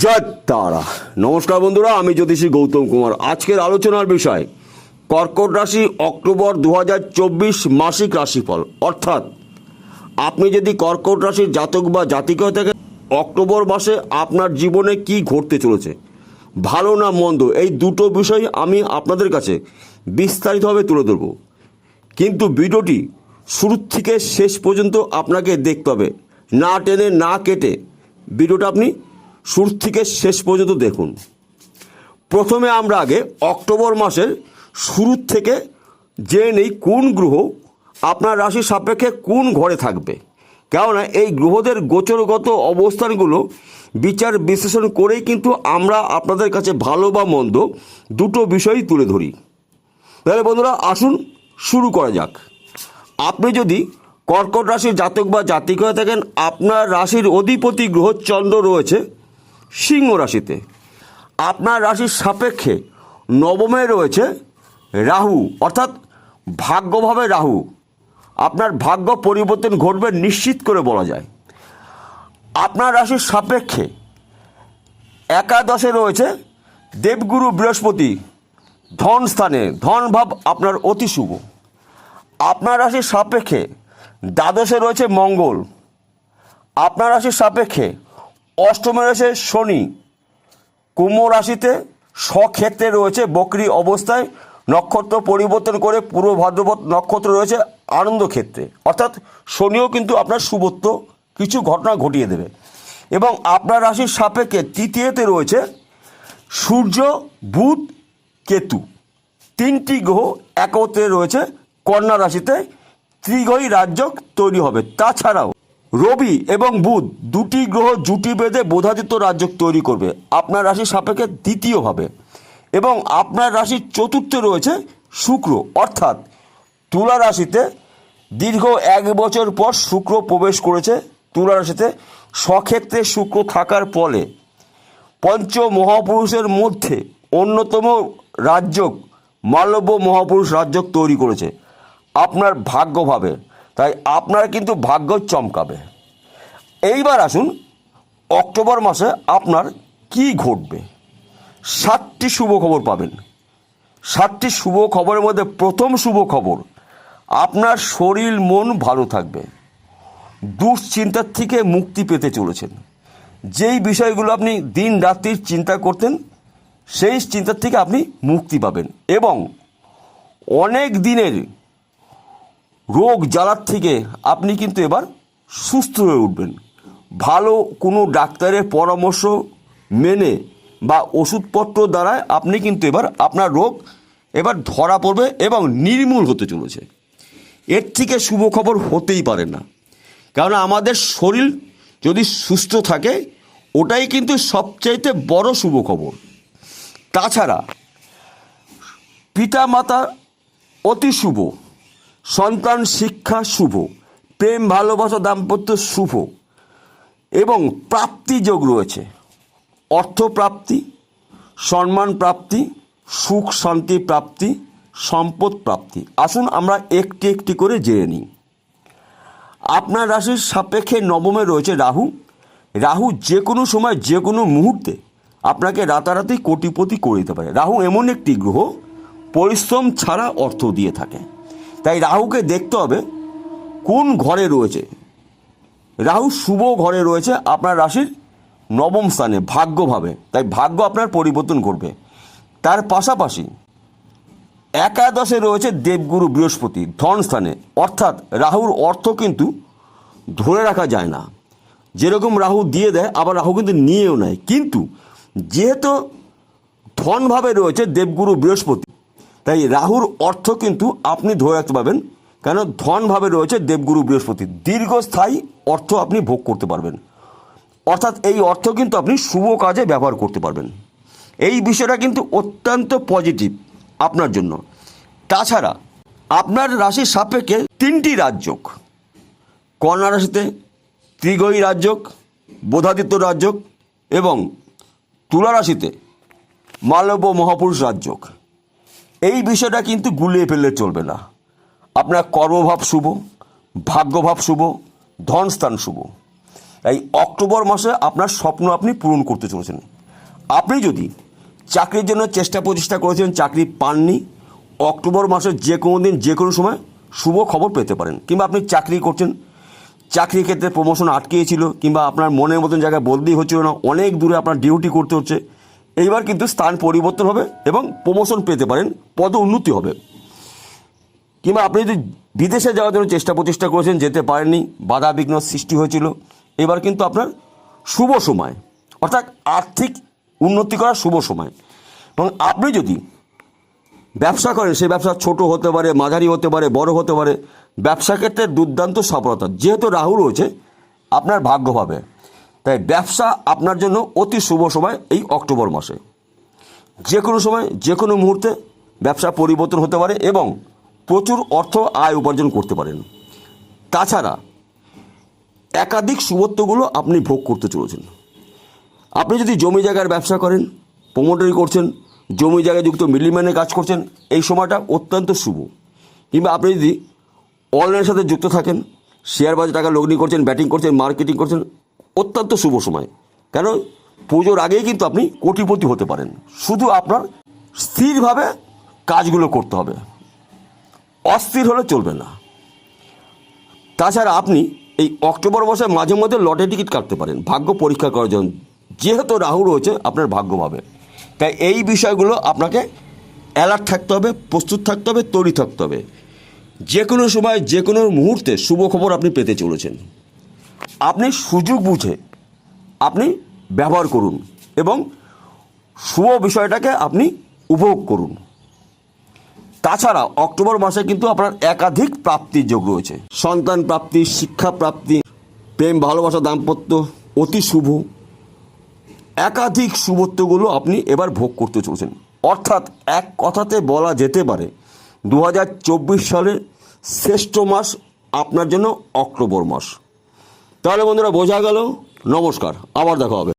জয় তারা। নমস্কার বন্ধুরা, আমি জ্যোতিষী গৌতম কুমার। আজকের আলোচনার বিষয় কর্কট রাশি অক্টোবর 2024 মাসিক রাশিফল। অর্থাৎ আপনি যদি কর্কট রাশির জাতক বা জাতিকা হয়ে থাকেন, অক্টোবর মাসে আপনার জীবনে কি ঘটতে চলেছে, ভালো না মন্দ, এই দুটো বিষয় আমি আপনাদের কাছে বিস্তারিতভাবে তুলে ধরব। কিন্তু ভিডিওটি শুরু থেকে শেষ পর্যন্ত আপনাকে দেখতে হবে, না টেনে না কেটে ভিডিওটা আপনি শুরু থেকে শেষ পর্যন্ত দেখুন। প্রথমে আমরা আগে অক্টোবর মাসের শুরু থেকে জেনে নেই কোন গ্রহ আপনার রাশির সাপেক্ষে কোন ঘরে থাকবে। কেননা এই গ্রহদের গোচরগত অবস্থানগুলো বিচার বিশ্লেষণ করেই কিন্তু আমরা আপনাদের কাছে ভালো বা মন্দ দুটো বিষয়ই তুলে ধরি। তাহলে বন্ধুরা আসুন শুরু করা যাক। আপনি যদি কর্কট রাশির জাতক বা জাতিকা হয়ে থাকেন, আপনার রাশির অধিপতি গ্রহ চন্দ্র রয়েছে সিংহ রাশিতে। আপনার রাশির সাপেক্ষে নবমে রয়েছে রাহু, অর্থাৎ ভাগ্যভাবে রাহু। আপনার ভাগ্য পরিবর্তন ঘটবে নিশ্চিত করে বলা যায়। আপনার রাশির সাপেক্ষে একাদশে রয়েছে দেবগুরু বৃহস্পতি, ধন স্থানে, ধন ভাব আপনার অতি শুভ। আপনার রাশির সাপেক্ষে দ্বাদশে রয়েছে মঙ্গল। আপনার রাশির সাপেক্ষে অষ্টমে রয়েছে শনি। কুম্ভ রাশিতে স্বক্ষেত্রে রয়েছে বক্রী অবস্থায়, নক্ষত্র পরিবর্তন করে পূর্ব ভাদ্রপদ নক্ষত্র রয়েছে আনন্দ ক্ষেত্রে। অর্থাৎ শনিও কিন্তু আপনার শুভত্ব কিছু ঘটনা ঘটিয়ে দেবে। এবং আপনার রাশির সাপেক্ষে তৃতীয়তে রয়েছে সূর্য, বুধ, কেতু, তিনটি গ্রহ একত্রে রয়েছে কন্যা রাশিতে, ত্রিগ্রহী রাজযোগ তৈরি হবে। তাছাড়াও রবি এবং বুধ দুটি গ্রহ জুটি বেঁধে বোধাদিত্য রাজযোগ তৈরি করবে আপনার রাশির সাপেক্ষে দ্বিতীয়ভাবে। এবং আপনার রাশির চতুর্থে রয়েছে শুক্র, অর্থাৎ তুলা রাশিতে দীর্ঘ 1 বছর পর শুক্র প্রবেশ করেছে তুলা রাশিতে। স্বক্ষেত্রে শুক্র থাকার ফলে পঞ্চ মহাপুরুষের মধ্যে অন্যতম রাজযোগ মালব্য মহাপুরুষ রাজযোগ তৈরি করেছে আপনার ভাগ্যভাবে। তাই আপনার কিন্তু ভাগ্য চমকাবে। এইবার আসুন অক্টোবর মাসে আপনার কি ঘটবে। 7টি শুভ খবর পাবেন। 7টি শুভ খবরের মধ্যে প্রথম শুভ খবর, আপনার শরীর মন ভালো থাকবে। দুশ্চিন্তার থেকে মুক্তি পেতে চলেছেন। যেই বিষয়গুলো আপনি দিন রাত্রির চিন্তা করতেন, সেই চিন্তার থেকে আপনি মুক্তি পাবেন। এবং অনেক দিনের রোগ জ্বালার থেকে আপনি কিন্তু এবার সুস্থ হয়ে উঠবেন। ভালো কোনো ডাক্তারের পরামর্শ মেনে বা ওষুধপত্র দ্বারায় আপনি কিন্তু এবার আপনার রোগ এবার ধরা পড়বে এবং নির্মূল হতে চলেছে। এর থেকে শুভ খবর হতেই পারে না। কারণ আমাদের শরীর যদি সুস্থ থাকে, ওটাই কিন্তু সবচাইতে বড় শুভ খবর। তাছাড়া পিতা মাতা অতি শুভ, সন্তান শিক্ষা শুভ, প্রেম ভালোবাসা দাম্পত্য শুভ এবং প্রাপ্তি যোগ রয়েছে। অর্থপ্রাপ্তি, সম্মান প্রাপ্তি, সুখ শান্তি প্রাপ্তি, সম্পদ প্রাপ্তি। আসুন আমরা একটি একটি করে জেনে নিই। আপনার রাশির সাপেক্ষে নবমে রয়েছে রাহু। রাহু যে কোনো সময় যে কোনো মুহূর্তে আপনাকে রাতারাতি কোটিপতি করে দিতে পারে। রাহু এমন একটি গ্রহ পরিশ্রম ছাড়া অর্থ দিয়ে থাকে। তাই রাহুকে দেখতে হবে কোন ঘরে রয়েছে। রাহু শুভ ঘরে রয়েছে আপনার রাশির নবম স্থানে ভাগ্যভাবে, তাই ভাগ্য আপনার পরিবর্তন করবে। তার পাশাপাশি একাদশে রয়েছে দেবগুরু বৃহস্পতি ধন স্থানে। অর্থাৎ রাহুর অর্থ কিন্তু ধরে রাখা যায় না। যেরকম রাহু দিয়ে দেয়, আবার রাহু কিন্তু নিয়েও নেয়। কিন্তু যেহেতু ধনভাবে রয়েছে দেবগুরু বৃহস্পতি, তাই রাহুর অর্থ কিন্তু আপনি ধরে রাখতে পারবেন। কেন? ধনভাবে রয়েছে দেবগুরু বৃহস্পতি, দীর্ঘস্থায়ী অর্থ আপনি ভোগ করতে পারবেন। অর্থাৎ এই অর্থ কিন্তু আপনি শুভ কাজে ব্যবহার করতে পারবেন। এই বিষয়টা কিন্তু অত্যন্ত পজিটিভ আপনার জন্য। তাছাড়া আপনার রাশির সাপেক্ষে 3টি রাজযোগ, কন্যা রাশিতে ত্রিগ্রহী রাজযোগ, বোধাদিত্য রাজযোগ এবং তুলা রাশিতে মালব্য মহাপুরুষ রাজযোগ। এই বিষয়টা কিন্তু গুলিয়ে ফেললে চলবে না। আপনার কর্মভাব শুভ, ভাগ্যভাব শুভ, ধনস্থান শুভ তাই অক্টোবর মাসে আপনার স্বপ্ন আপনি পূরণ করতে চলেছেন। আপনি যদি চাকরির জন্য চেষ্টা প্রচেষ্টা করেছেন, চাকরি পাননি, অক্টোবর মাসের যে কোনো দিন যে কোনো সময় শুভ খবর পেতে পারেন। কিংবা আপনি চাকরি করছেন, চাকরির ক্ষেত্রে প্রমোশন আটকেছিল, কিংবা আপনার মনের মতন জায়গায় বদলি হচ্ছিল না, অনেক দূরে আপনার ডিউটি করতে হচ্ছে, এইবার কিন্তু স্থান পরিবর্তন হবে এবং প্রমোশন পেতে পারেন, পদ উন্নতি হবে। কিংবা আপনি যদি বিদেশে যাওয়ার জন্য চেষ্টা প্রচেষ্টা করেছেন, যেতে পারেননি, বাধা বিঘ্ন সৃষ্টি হয়েছিল, এবার কিন্তু আপনার শুভ সময়, অর্থাৎ আর্থিক উন্নতি করার শুভ সময়। এবং আপনি যদি ব্যবসা করেন, সেই ব্যবসা ছোট হতে পারে, মাঝারি হতে পারে, বড় হতে পারে, ব্যবসা ক্ষেত্রে দুর্দান্ত সফলতা, যেহেতু রাহু রয়েছে আপনার ভাগ্য পাবে। তাই ব্যবসা আপনার জন্য অতি শুভ সময় এই অক্টোবর মাসে। যে কোনো সময় যে কোনো মুহূর্তে ব্যবসা পরিবর্তন হতে পারে এবং প্রচুর অর্থ আয় উপার্জন করতে পারেন। তাছাড়া একাধিক শুভত্বগুলো আপনি ভোগ করতে চলেছেন। আপনি যদি জমি জায়গার ব্যবসা করেন, প্রমোটারি করছেন, জমি জায়গায় যুক্ত মিডলম্যানে কাজ করছেন, এই সময়টা অত্যন্ত শুভ। কিংবা আপনি যদি অনলাইনের সাথে যুক্ত থাকেন, শেয়ার বাজারে টাকা লগ্নি করছেন, ব্যাটিং করছেন, মার্কেটিং করছেন, অত্যন্ত শুভ সময়। কেন, পুজোর আগেই কিন্তু আপনি কোটিপতি হতে পারেন। শুধু আপনার স্থিরভাবে কাজগুলো করতে হবে, অস্থির হলে চলবে না। তাছাড়া আপনি এই অক্টোবর মাসে মাঝে মধ্যে লটারি টিকিট কাটতে পারেন ভাগ্য পরীক্ষা করার জন্য, যেহেতু রাহু রয়েছে আপনার ভাগ্য পাবে। তাই এই বিষয়গুলো আপনাকে অ্যালার্ট থাকতে হবে, প্রস্তুত থাকতে হবে, তৈরি থাকতে হবে। যে কোনো সময় যে কোনো মুহূর্তে শুভ খবর আপনি পেতে চলেছেন। আপনি সুযোগ বুঝে আপনি ব্যবহার করুন এবং শুভ বিষয়টাকে আপনি উপভোগ করুন। তাছাড়া অক্টোবর মাসে কিন্তু আপনার একাধিক প্রাপ্তির যোগ রয়েছে, সন্তান প্রাপ্তি, শিক্ষা প্রাপ্তি, প্রেম ভালোবাসা দাম্পত্য অতি শুভ, একাধিক শুভত্বগুলো আপনি এবার ভোগ করতে চলেছেন। অর্থাৎ এক কথাতে বলা যেতে পারে 2024 সালের শ্রেষ্ঠ মাস আপনার জন্য অক্টোবর মাস। তাহলে বন্ধুরা বোঝা গেল। নমস্কার, আবার দেখা হবে।